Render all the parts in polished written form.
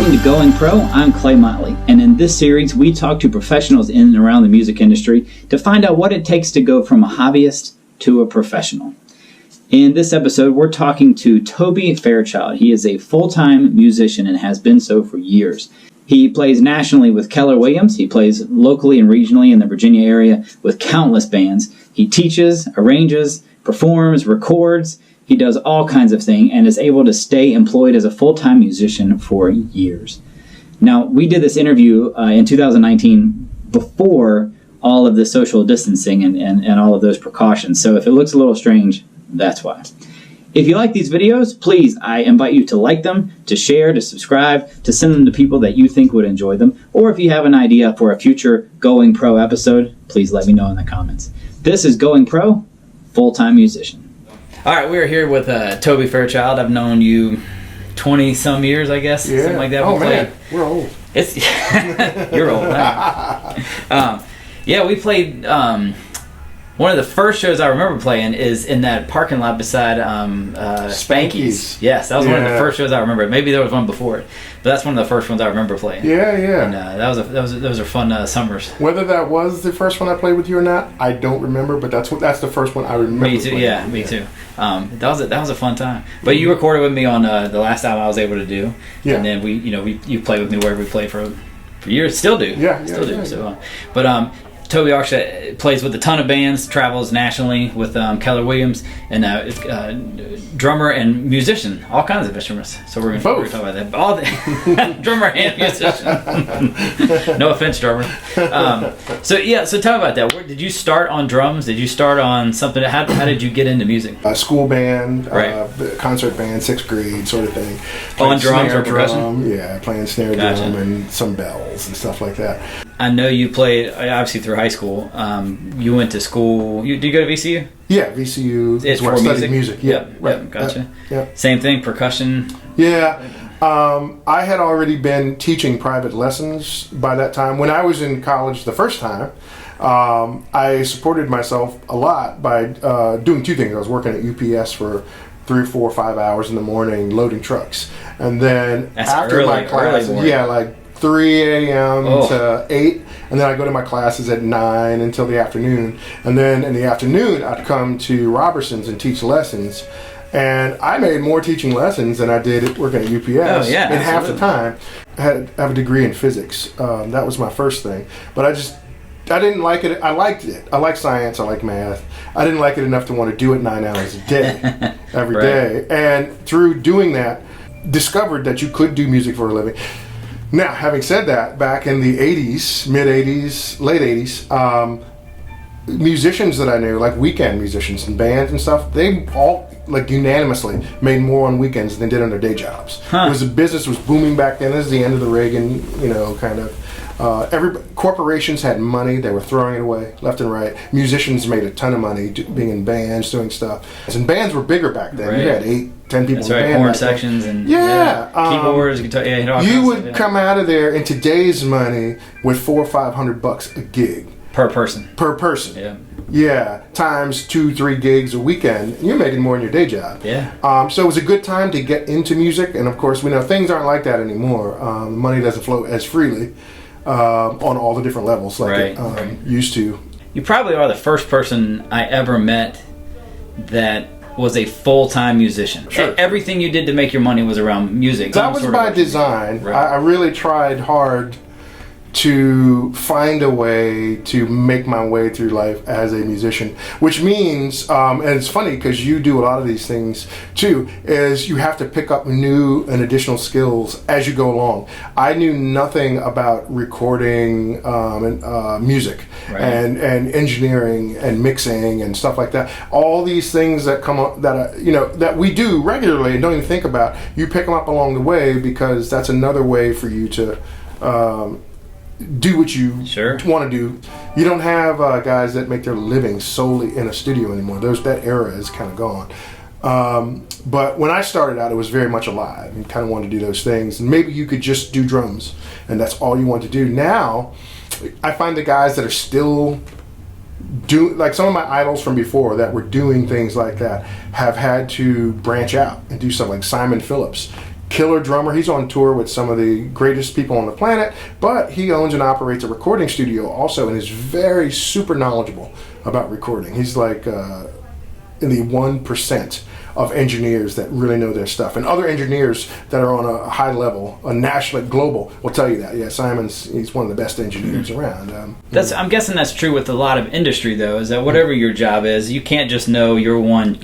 Welcome to Going Pro. I'm Clay Motley, and in this series, we talk to professionals in and around the music industry to find out what it takes to go from a hobbyist to a professional. In this episode, we're talking to Toby Fairchild. He is a full-time musician and has been so for years. He plays nationally with Keller Williams. He plays locally and regionally in the Virginia area with countless bands. He teaches, arranges, performs, records. He does all kinds of things and is able to stay employed as a full-time musician for years. Now, we did this interview in 2019 before all of the social distancing and all of those precautions. So if it looks a little strange, that's why. If you like these videos, please, I invite you to like them, to share, to subscribe, to send them to people that you think would enjoy them. Or if you have an idea for a future Going Pro episode, please let me know in the comments. This is Going Pro, Full-Time Musician. All right, we're here with Toby Fairchild. I've known you 20-some years, I guess, something like that. Oh, man, we're old. It's You're old, huh? Yeah, we played... one of the first shows I remember playing is in that parking lot beside Spanky's. Yes, that was one of the first shows I remember. Maybe there was one before it, but that's one of the first ones I remember playing. Yeah. And those are fun summers. Whether that was the first one I played with you or not, I don't remember. But that's the first one I remember. Me too. Playing. Yeah, me too. That was a fun time. But you recorded with me on the last album I was able to do. Yeah. And then you played with me wherever we played for years. Still do. Yeah. So, but. Toby actually plays with a ton of bands, travels nationally with Keller Williams, and drummer and musician, all kinds of instruments. So we're going to talk about that. All the drummer and musician. No offense, drummer. So tell me about that. Did you start on drums? Did you start on something? How did you get into music? School band, right. Concert band, 6th grade sort of thing. On drums or percussion? Yeah, playing snare drum and some bells and stuff like that. I know you played, obviously, through high school. You went to school. Did you go to VCU? Yeah, VCU is where I studied music. Yeah, right. Yep, gotcha. Yep. Same thing, percussion? Yeah. I had already been teaching private lessons by that time. When I was in college the first time, I supported myself a lot by doing two things. I was working at UPS for 3, 4, 5 hours in the morning loading trucks. And then after my classes, like 3 a.m. to 8, and then I go to my classes at 9 until the afternoon. And then in the afternoon, I'd come to Robertson's and teach lessons. And I made more teaching lessons than I did working at UPS in half the time. I have a degree in physics. That was my first thing. But I didn't like it. I liked it. I like science. I like math. I didn't like it enough to want to do it 9 hours a day, every day. And through doing that, discovered that you could do music for a living. Now, having said that, back in the 80s, mid-80s, late 80s, musicians that I knew, like weekend musicians and bands and stuff, they all, like unanimously, made more on weekends than they did on their day jobs. The business was booming back then. This is the end of the Reagan, kind of. Corporations had money. They were throwing it away left and right. Musicians made a ton of money being in bands, doing stuff. And bands were bigger back then. Right. You had 8, 10 people in a band. Horn sections and keyboards, guitar. You would come out of there in today's money with $400 or $500 a gig per person. Yeah, times 2, 3 gigs a weekend. You're making more than your day job. Yeah. So it was a good time to get into music, and of course we know things aren't like that anymore. Money doesn't flow as freely. On all the different levels like it used to. You probably are the first person I ever met that was a full-time musician. Sure. Everything you did to make your money was around music. That was by design. Right. I really tried hard to find a way to make my way through life as a musician, which means, and it's funny because you do a lot of these things too, is you have to pick up new and additional skills as you go along. I knew nothing about recording and music and engineering and mixing and stuff like that. All these things that come up that we do regularly and don't even think about, you pick them up along the way because that's another way for you to do what you want to do. You don't have guys that make their living solely in a studio anymore. That era is kind of gone. But when I started out, it was very much alive and kind of wanted to do those things. And maybe you could just do drums and that's all you want to do. Now, I find the guys that are still like some of my idols from before that were doing things like that have had to branch out and do something like Simon Phillips killer drummer. He's on tour with some of the greatest people on the planet, but he owns and operates a recording studio also, and is very super knowledgeable about recording. He's like in the 1% of engineers that really know their stuff, and other engineers that are on a high level, a national, global, will tell you that. Yeah, he's one of the best engineers around. I'm guessing that's true with a lot of industry, though. Is that whatever your job is, you can't just know your one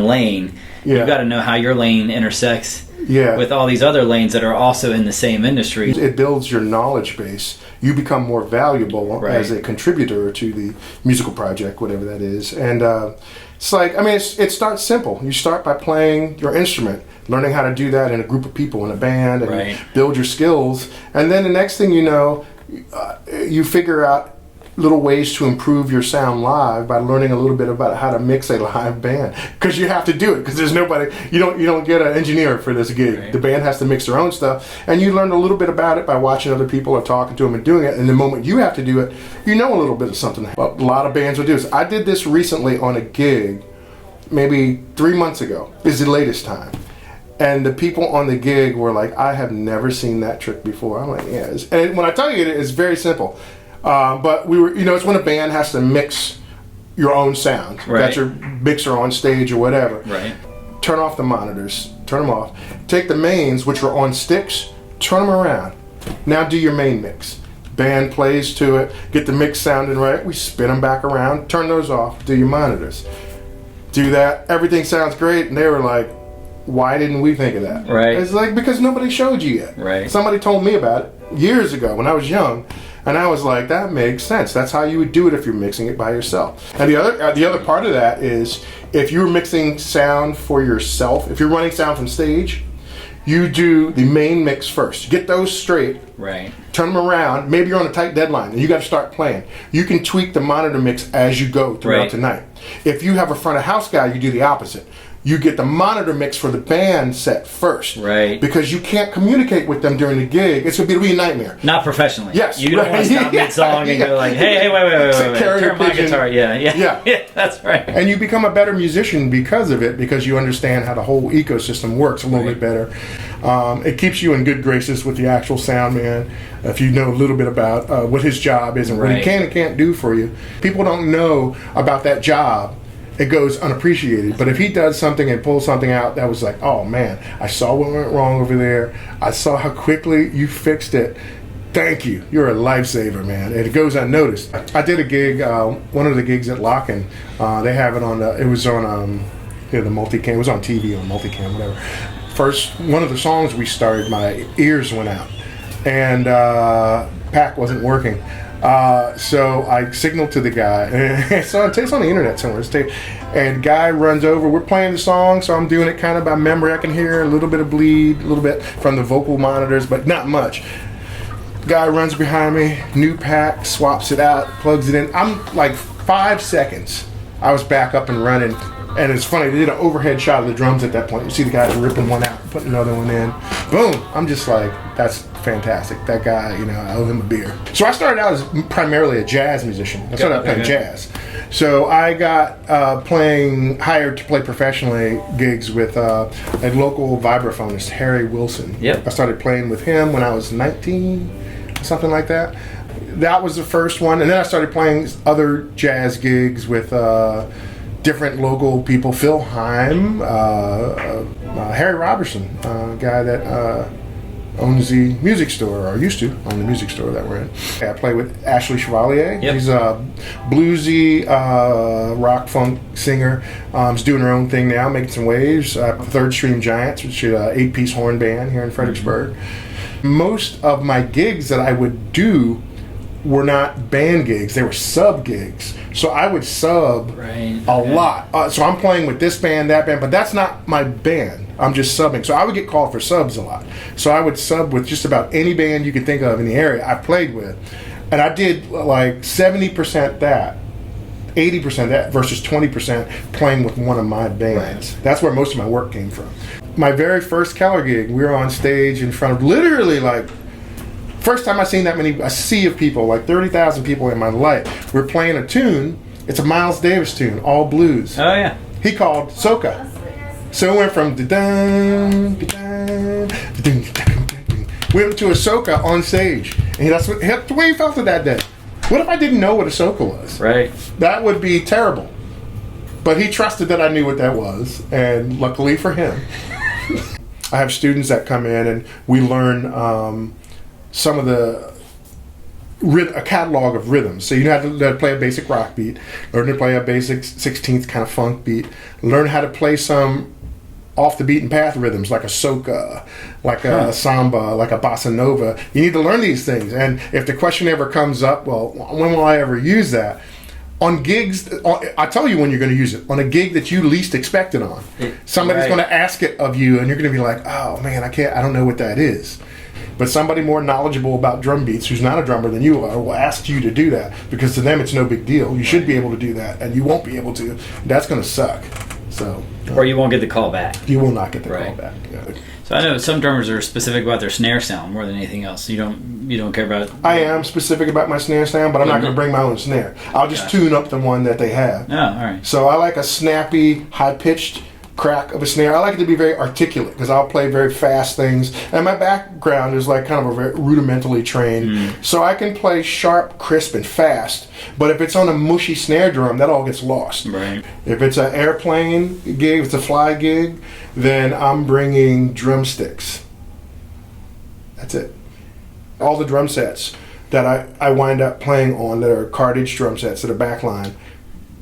lane. Yeah. You've got to know how your lane intersects with all these other lanes that are also in the same industry. It builds your knowledge base. You become more valuable as a contributor to the musical project, whatever that is, and. It's like, it starts simple. You start by playing your instrument, learning how to do that in a group of people in a band, and you build your skills. And then the next thing you know, you figure out little ways to improve your sound live by learning a little bit about how to mix a live band, because you have to do it, because there's nobody, you don't get an engineer for this gig. The band has to mix their own stuff, and you learn a little bit about it by watching other people or talking to them and doing it. And the moment you have to do it, you know a little bit of something. A lot of bands will do this. I did this recently on a gig maybe 3 months ago, is the latest time. And the people on the gig were like, I have never seen that trick before. I'm like, yeah. And when I tell you it's very simple. But we were, it's when a band has to mix your own sound. Right. Got your mixer on stage or whatever. Right. Turn off the monitors. Turn them off. Take the mains, which are on sticks, turn them around. Now do your main mix. Band plays to it. Get the mix sounding right. We spin them back around. Turn those off. Do your monitors. Do that. Everything sounds great. And they were like, why didn't we think of that? Right. It's like, because nobody showed you yet. Right. Somebody told me about it years ago when I was young. And I was like, that makes sense. That's how you would do it if you're mixing it by yourself. And the other part of that is, if you're mixing sound for yourself, if you're running sound from stage, you do the main mix first. Get those straight. Right. Turn them around. Maybe you're on a tight deadline and you got to start playing. You can tweak the monitor mix as you go throughout the night. If you have a front of house guy, you do the opposite. You get the monitor mix for the band set first. Right. Because you can't communicate with them during the gig. It'll be a nightmare. Not professionally. Yes. You don't want to stop mid-song and go like, hey, wait. Turn my guitar. Yeah, that's right. And you become a better musician because of it, because you understand how the whole ecosystem works a little bit better. It keeps you in good graces with the actual sound man, if you know a little bit about what his job is and what he can and can't do for you. People don't know about that job. It goes unappreciated. But if he does something and pulls something out that was like, oh man, I saw what went wrong over there. I saw how quickly you fixed it. Thank you. You're a lifesaver, man. And it goes unnoticed. I did a gig, one of the gigs at Locken. They have it on it was on the multicam. It was on TV, on multicam, whatever. First, one of the songs we started, my ears went out. And pack wasn't working. So I signaled to the guy, and it's on the internet somewhere. And guy runs over. We're playing the song, so I'm doing it kind of by memory. I can hear a little bit of bleed, a little bit from the vocal monitors, but not much. Guy runs behind me, new pack, swaps it out, plugs it in. I'm like 5 seconds. I was back up and running. And it's funny, they did an overhead shot of the drums at that point. You see the guys ripping one out, putting another one in. Boom! I'm just like, that's fantastic. That guy, I owe him a beer. So I started out as primarily a jazz musician. I started out playing jazz. So I got hired to play professionally gigs with a local vibraphonist, Harry Wilson. Yep. I started playing with him when I was 19, something like that. That was the first one. And then I started playing other jazz gigs with different local people. Phil Heim, Harry Robertson, a guy that owns the music store, or used to own the music store that we're in. I play with Ashley Chevalier. Yep. She's a bluesy rock funk singer. She's doing her own thing now, making some waves. Third Stream Giants, which is an 8-piece horn band here in Fredericksburg. Most of my gigs that I would do were not band gigs, they were sub gigs. So I would sub a lot. So I'm playing with this band, that band, but that's not my band. I'm just subbing. So I would get called for subs a lot. So I would sub with just about any band you could think of in the area I played with. And I did like 70% that, 80% that, versus 20% playing with one of my bands. That's where most of my work came from. My very first Keller gig, we were on stage in front of literally like, first time I seen a sea of people, like 30,000 people in my life. We're playing a tune. It's a Miles Davis tune, all blues. Oh yeah. He called soca. So it went from da-dun, da-dun, We went to a soca on stage, and that's the way he felt it that day. What if I didn't know what a soca was? Right. That would be terrible. But he trusted that I knew what that was, and luckily for him. I have students that come in, and we learn some of a catalog of rhythms. So you know how to play a basic rock beat, learn to play a basic 16th kind of funk beat, learn how to play some off the beaten path rhythms like a soca, like a samba, like a bossa nova. You need to learn these things. And if the question ever comes up, well, when will I ever use that? On gigs, I tell you when you're going to use it. On a gig that you least expect it on. Somebody's going to ask it of you, and you're going to be like, oh man, I don't know what that is. But somebody more knowledgeable about drum beats, who's not a drummer than you are, will ask you to do that, because to them it's no big deal. You should be able to do that, and you won't be able to. That's going to suck. So, or you won't get the call back. You will not get the call back. Yeah. So I know some drummers are specific about their snare sound more than anything else. You don't care about. I am specific about my snare sound, but I'm not going to bring my own snare. I'll just tune up the one that they have. Oh, all right. So I like a snappy, high-pitched crack of a snare. I like it to be very articulate, because I'll play very fast things, and my background is like kind of a very rudimentally trained, so I can play sharp, crisp, and fast. But if it's on a mushy snare drum, that all gets lost. Right. If it's an airplane gig, if it's a fly gig, then I'm bringing drumsticks. That's it. All the drum sets that I wind up playing on that are cartage drum sets that are backline,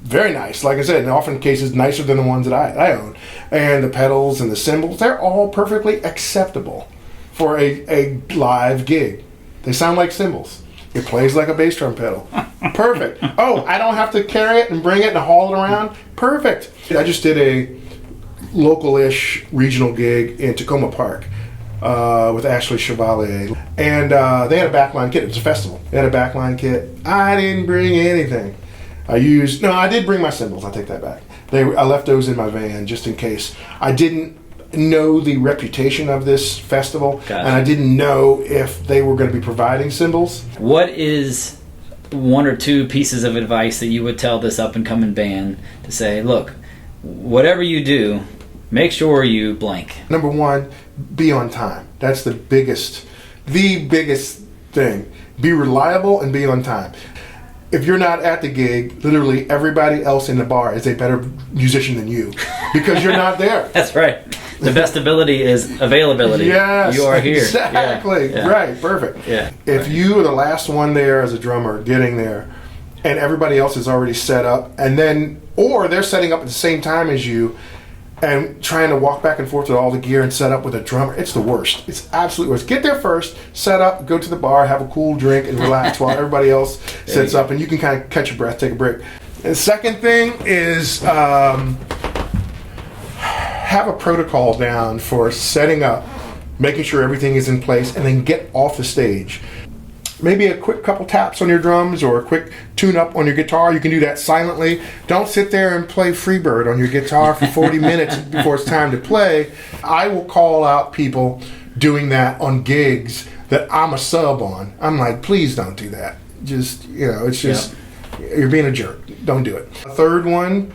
very nice. Like I said, in often cases nicer than the ones that I own. And the pedals and the cymbals, they're all perfectly acceptable for a live gig. They sound like cymbals. It plays like a bass drum pedal. Perfect. Oh, I don't have to carry it and bring it and haul it around? Perfect. I just did a local-ish regional gig in Tacoma Park with Ashley Chevalier. And they had a backline kit. It was a festival. They had a backline kit. I didn't bring anything. I did bring my cymbals. I take that back. I left those in my van just in case. I didn't know the reputation of this festival, and I didn't know if they were going to be providing cymbals. What is one or two pieces of advice that you would tell this up-and-coming band to say, look, whatever you do, make sure you blank? Number one, be on time. That's the biggest thing. Be reliable and be on time. If you're not at the gig, literally everybody else in the bar is a better musician than you, because you're not there. That's right. The best ability is availability. Yes, you are here. Exactly. Yeah. Right. Perfect. Yeah. If you are the last one there as a drummer getting there, and everybody else is already set up, or they're setting up at the same time as you, and trying to walk back and forth with all the gear and set up with a drummer, it's the worst. It's absolute worst. Get there first, set up, go to the bar, have a cool drink, and relax while everybody else sets up, and you can kind of catch your breath, take a break. And the second thing is have a protocol down for setting up, making sure everything is in place, and then get off the stage. Maybe a quick couple taps on your drums or a quick tune-up on your guitar. You can do that silently. Don't sit there and play Freebird on your guitar for 40 minutes before it's time to play. I will call out people doing that on gigs that I'm a sub on. I'm like, please don't do that. It's just, you're being a jerk. Don't do it. The third one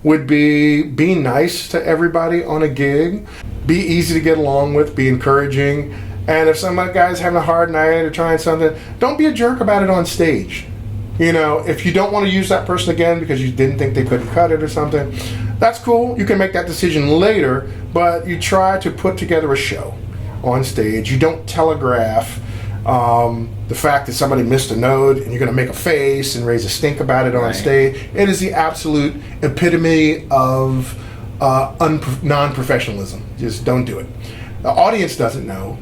would be nice to everybody on a gig. Be easy to get along with. Be encouraging. And if some guy's having a hard night or trying something, don't be a jerk about it on stage. If you don't want to use that person again because you didn't think they couldn't cut it or something, that's cool. You can make that decision later, but you try to put together a show on stage. You don't telegraph the fact that somebody missed a note and you're going to make a face and raise a stink about it on stage. It is the absolute epitome of non-professionalism. Just don't do it. The audience doesn't know.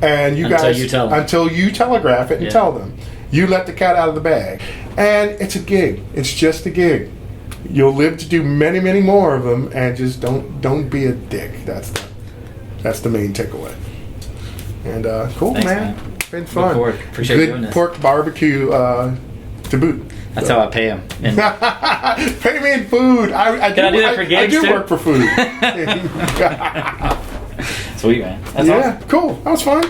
And until you telegraph it and tell them, you let the cat out of the bag. And it's a gig. It's just a gig. You'll live to do many, many more of them, and just don't be a dick. That's the main takeaway. And cool. Thanks, man. It's been fun. Appreciate good doing this. Pork barbecue to boot. That's how I pay him. Pay me in food. I do that for gigs I do too? work for food. Sweet, man. That's awesome. Cool. That was fun.